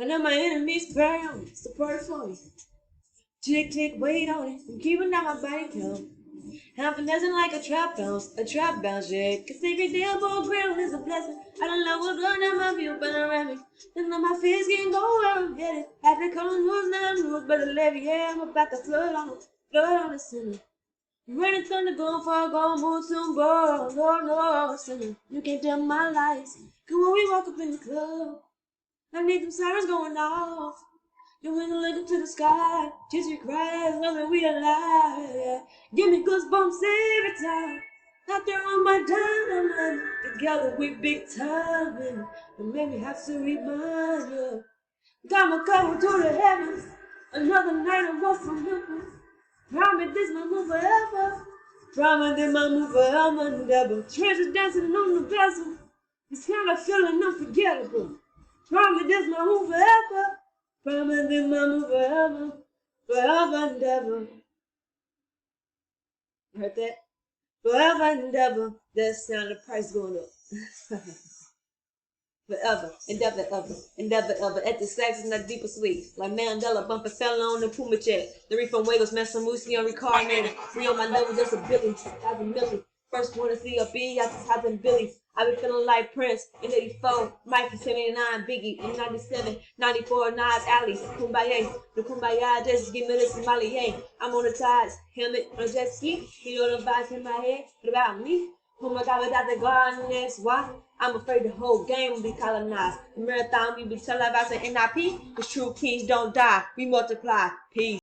I know my enemies brown, support for me. Tick, tick, wait on it. I'm keeping out my body count. And I'm finessing like a trap bounce, yeah. Cause every day above ground is a blessing. I don't love what's going on my view, but around me. Then on my face can go where I'm headed. After calling moves, now I'm loose, but the levy, yeah, I'm about to flood on the center. Running thunder, going for a goal, move soon, bro. No, no, sinner. You can't tell my lies. Cause when we walk up in the club, I need them sirens going off. You ain't looking to the sky, just you cry, loving we alive. Yeah. Give me goosebumps every time. Out there on my diamond, together we big time, and maybe have to remind you. Got my cover to the heavens, another night I walk from heaven. Promise this my move forever. Promise this my move forever. Double treasure dancing on the vessel. This kind of feeling unforgettable. Promise this my move forever. Promise this my move forever. Forever and ever. Heard that? Forever and ever. That sound of price going up. Forever and ever, ever, and ever, ever. At the sax and that deeper sweet. Like Mandela, bumper fell on the Puma check. The reef from Wagos, Massamusi on Reincarnated. Free on my level, just a billion, as a million. First one to see a B, I just had them Billy. I been feeling like Prince in 84, Mike in 79, Biggie in 97, 94, Nas Alley, Kumbaya. The Kumbaya, just give me this Somali, hey. I'm on the tides, helmet on a jet ski. You know the vibes in my head, what about me? Oh my God, without the garden, that's why I'm afraid the whole game will be colonized. The marathon, we be televised in NIP, cause true kings don't die, we multiply. Peace.